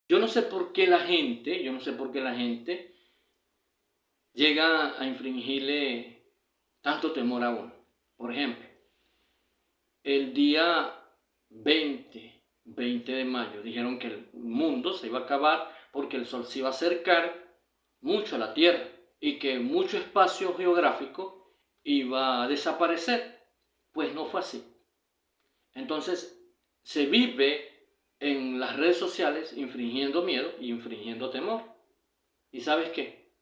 Yo no sé por qué la gente, yo no sé por qué la gente llega a infringirle tanto temor a uno. Por ejemplo, el día 20 de mayo, dijeron que el mundo se iba a acabar porque el sol se iba a acercar mucho a la Tierra y que mucho espacio geográfico iba a desaparecer. Pues no fue así. Entonces, se vive en las redes sociales infringiendo miedo y infringiendo temor. ¿Y sabes qué?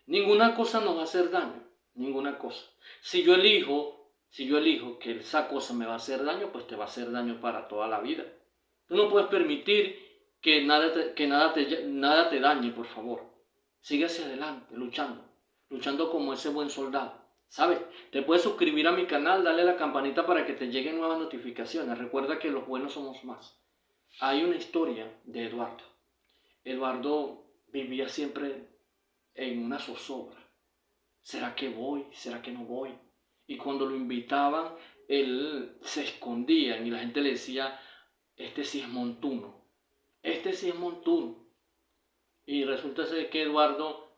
Ninguna cosa nos va a hacer daño, ninguna cosa. Si yo elijo que esa cosa me va a hacer daño, pues te va a hacer daño para toda la vida. Tú no puedes permitir que nada te dañe, por favor. Sigue hacia adelante, luchando como ese buen soldado. ¿Sabes? Te puedes suscribir a mi canal, dale a la campanita para que te lleguen nuevas notificaciones. Recuerda que los buenos somos más. Hay una historia de Eduardo. Eduardo vivía siempre en una zozobra. ¿Será que voy? ¿Será que no voy? Y cuando lo invitaban, él se escondía y la gente le decía, este sí es montuno, este sí es montuno. Y resulta ser que Eduardo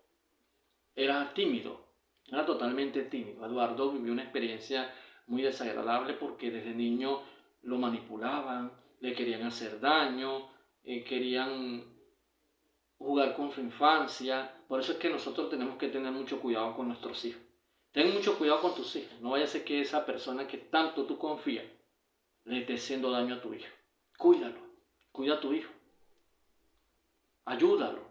era tímido, era totalmente tímido. Eduardo vivió una experiencia muy desagradable porque desde niño lo manipulaban, le querían hacer daño, querían jugar con su infancia. Por eso es que nosotros tenemos que tener mucho cuidado con nuestros hijos. Ten mucho cuidado con tus hijos. No vaya a ser que esa persona que tanto tú confías le esté haciendo daño a tu hijo. Cuídalo. Cuida a tu hijo. Ayúdalo.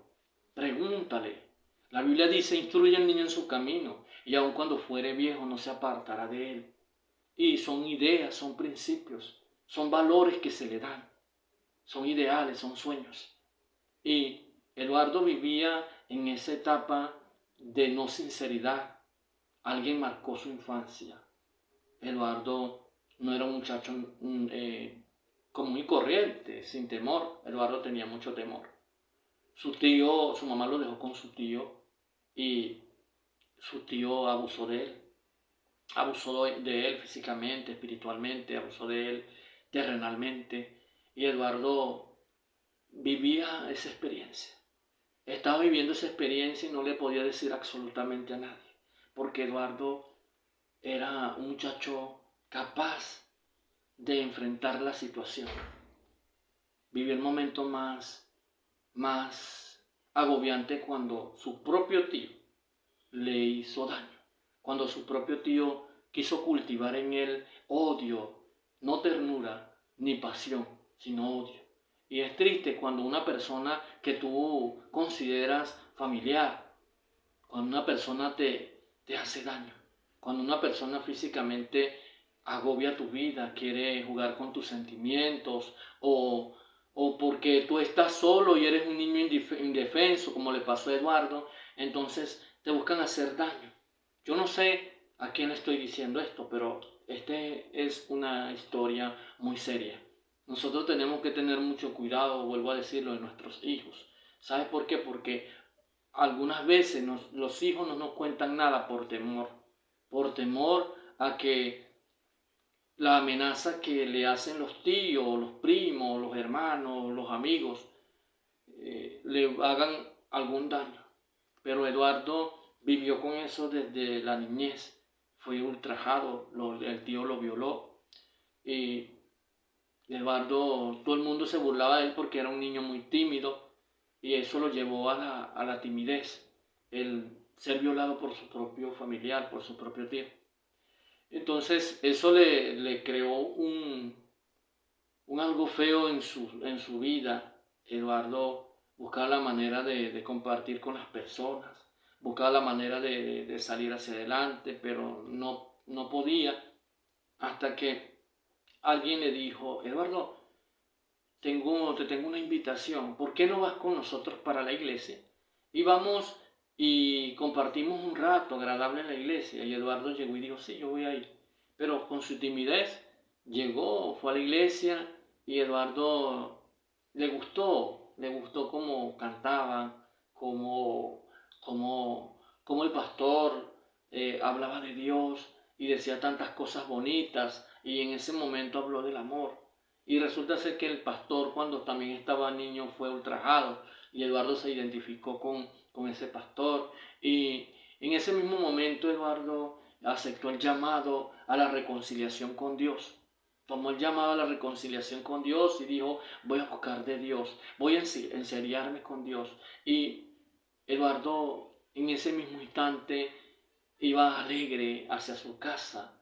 Pregúntale. La Biblia dice, instruye al niño en su camino, y aun cuando fuere viejo no se apartará de él. Y son ideas, son principios, son valores que se le dan, son ideales, son sueños. Y Eduardo vivía en esa etapa de no sinceridad. Alguien marcó su infancia. Eduardo no era un muchacho común y corriente, sin temor. Eduardo tenía mucho temor. Su mamá lo dejó con su tío y su tío abusó de él. Abusó de él físicamente, espiritualmente, abusó de él terrenalmente. Y Eduardo vivía esa experiencia. Estaba viviendo esa experiencia y no le podía decir absolutamente a nadie, porque Eduardo era un muchacho capaz de enfrentar la situación. Vivió el momento más agobiante cuando su propio tío le hizo daño, cuando su propio tío quiso cultivar en él odio, no ternura ni pasión, sino odio. Y es triste cuando una persona que tú consideras familiar, cuando una persona te hace daño, cuando una persona físicamente agobia tu vida, quiere jugar con tus sentimientos o porque tú estás solo y eres un niño indefenso, como le pasó a Eduardo, entonces te buscan hacer daño. Yo no sé a quién le estoy diciendo esto, pero es una historia muy seria. Nosotros tenemos que tener mucho cuidado, vuelvo a decirlo, de nuestros hijos. ¿Sabes por qué? Porque algunas veces los hijos no nos cuentan nada por temor a que la amenaza que le hacen los tíos, los primos, los hermanos, los amigos, le hagan algún daño. Pero Eduardo vivió con eso desde la niñez, fue ultrajado, el tío lo violó y Eduardo, todo el mundo se burlaba de él porque era un niño muy tímido y eso lo llevó a la timidez, el ser violado por su propio familiar, por su propio tío. Entonces eso le creó un algo feo en su vida. Eduardo buscaba la manera de compartir con las personas, buscaba la manera de salir hacia adelante, pero no podía hasta que alguien le dijo, Eduardo, te tengo una invitación, ¿por qué no vas con nosotros para la iglesia? Y vamos y compartimos un rato agradable en la iglesia. Y Eduardo llegó y dijo, sí, yo voy a ir. Pero con su timidez llegó, fue a la iglesia y Eduardo le gustó cómo cantaban, cómo el pastor hablaba de Dios y decía tantas cosas bonitas y en ese momento habló del amor Y resulta ser que el pastor, cuando también estaba niño, fue ultrajado y Eduardo se identificó con ese pastor. Y en ese mismo momento Eduardo aceptó el llamado a la reconciliación con Dios. Tomó el llamado a la reconciliación con Dios y dijo, voy a buscar de Dios, voy a enseriarme con Dios. Y Eduardo en ese mismo instante iba alegre hacia su casa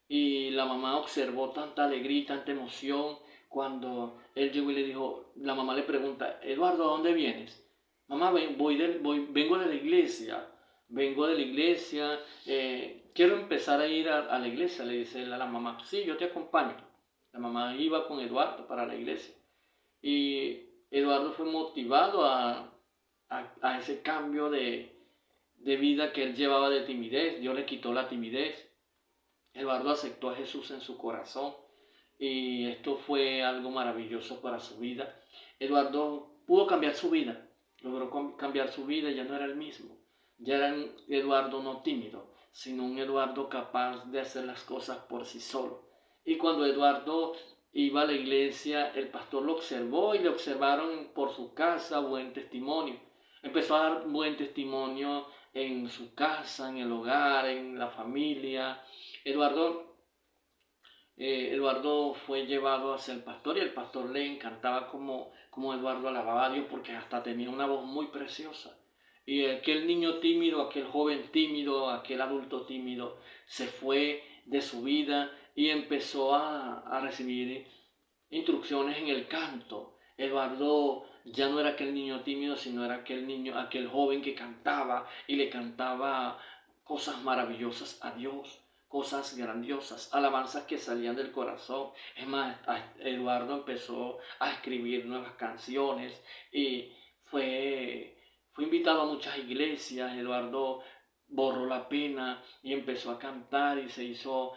y la mamá observó tanta alegría y tanta emoción cuando él llegó y le dijo, la mamá le pregunta, Eduardo, ¿a dónde vienes? Mamá, vengo de la iglesia, quiero empezar a ir a la iglesia, le dice él a la mamá, sí, yo te acompaño. La mamá iba con Eduardo para la iglesia y Eduardo fue motivado a ese cambio de vida que él llevaba de timidez. Dios le quitó la timidez. Eduardo aceptó a Jesús en su corazón y esto fue algo maravilloso para su vida. Eduardo pudo cambiar su vida, logró cambiar su vida, ya no era el mismo. Ya era un Eduardo no tímido, sino un Eduardo capaz de hacer las cosas por sí solo. Y cuando Eduardo iba a la iglesia, el pastor lo observó y le observaron por su casa buen testimonio. Empezó a dar buen testimonio en su casa, en el hogar, en la familia. Eduardo, Eduardo fue llevado hacia el pastor y el pastor le encantaba como Eduardo alababa a Dios porque hasta tenía una voz muy preciosa. Y aquel niño tímido, aquel joven tímido, aquel adulto tímido se fue de su vida y empezó a recibir instrucciones en el canto. Eduardo ya no era aquel niño tímido, sino era aquel joven que cantaba y le cantaba cosas maravillosas a Dios, cosas grandiosas, alabanzas que salían del corazón. Es más, Eduardo empezó a escribir nuevas canciones y fue invitado a muchas iglesias. Eduardo borró la pena y empezó a cantar y se hizo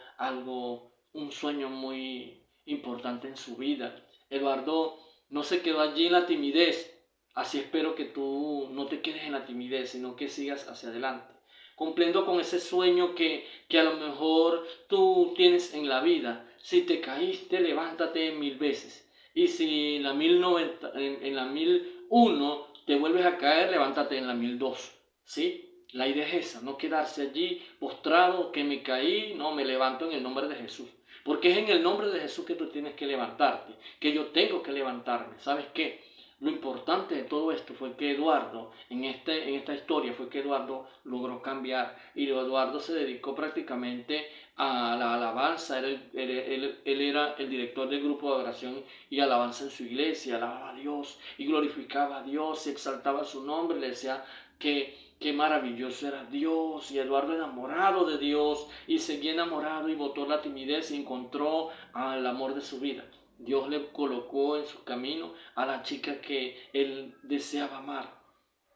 un sueño muy importante en su vida. Eduardo no se quedó allí en la timidez. Así espero que tú no te quedes en la timidez, sino que sigas hacia adelante, cumpliendo con ese sueño que a lo mejor tú tienes en la vida. Si te caíste, levántate 1000 veces. Y si en la 1090, en la 1001 te vuelves a caer, levántate en la 1002. ¿Sí? La idea es esa, no quedarse allí postrado, que me caí, no, me levanto en el nombre de Jesús. Porque es en el nombre de Jesús que tú tienes que levantarte, que yo tengo que levantarme. ¿Sabes qué? Lo importante de todo esto fue que Eduardo, en esta historia, fue que Eduardo logró cambiar y Eduardo se dedicó prácticamente a la alabanza. Él era el director del grupo de oración y alabanza en su iglesia, alababa a Dios y glorificaba a Dios y exaltaba su nombre, le decía que maravilloso era Dios, y Eduardo enamorado de Dios y seguía enamorado y botó la timidez y encontró al amor de su vida. Dios le colocó en su camino a la chica que él deseaba amar.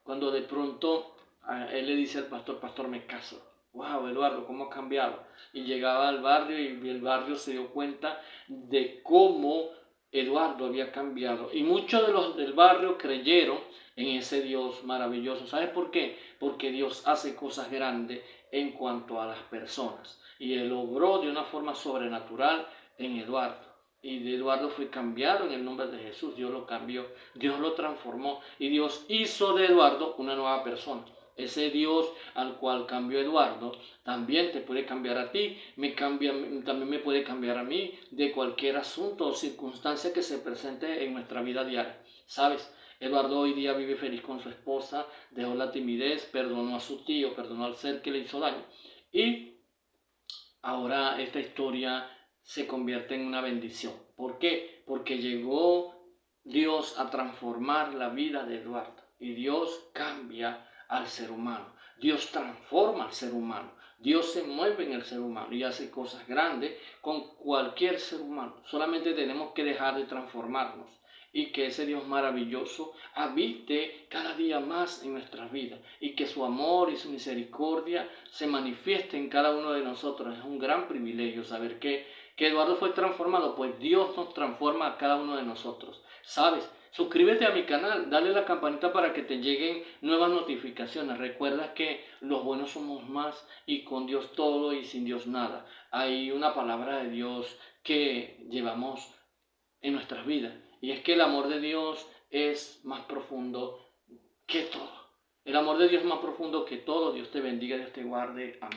Cuando de pronto él le dice al pastor, pastor, me caso. Wow, Eduardo, cómo ha cambiado. Y llegaba al barrio y el barrio se dio cuenta de cómo Eduardo había cambiado. Y muchos de los del barrio creyeron en ese Dios maravilloso. ¿Sabes por qué? Porque Dios hace cosas grandes en cuanto a las personas. Y él obró de una forma sobrenatural en Eduardo. Y de Eduardo fue cambiado en el nombre de Jesús. Dios lo cambió, Dios lo transformó y Dios hizo de Eduardo una nueva persona. Ese Dios al cual cambió Eduardo también te puede cambiar a ti, también me puede cambiar a mí de cualquier asunto o circunstancia que se presente en nuestra vida diaria. ¿Sabes? Eduardo hoy día vive feliz con su esposa, dejó la timidez, perdonó a su tío, perdonó al ser que le hizo daño. Y ahora esta historia se convierte en una bendición. ¿Por qué? Porque llegó Dios a transformar la vida de Eduardo. Y Dios cambia al ser humano. Dios transforma al ser humano. Dios se mueve en el ser humano y hace cosas grandes con cualquier ser humano. Solamente tenemos que dejar de transformarnos y que ese Dios maravilloso habite cada día más en nuestras vidas y que su amor y su misericordia se manifieste en cada uno de nosotros. Es un gran privilegio saber que Eduardo fue transformado, pues Dios nos transforma a cada uno de nosotros. ¿Sabes? Suscríbete a mi canal, dale la campanita para que te lleguen nuevas notificaciones. Recuerda que los buenos somos más y con Dios todo y sin Dios nada. Hay una palabra de Dios que llevamos en nuestras vidas. Y es que el amor de Dios es más profundo que todo. El amor de Dios es más profundo que todo. Dios te bendiga, Dios te guarde. Amén.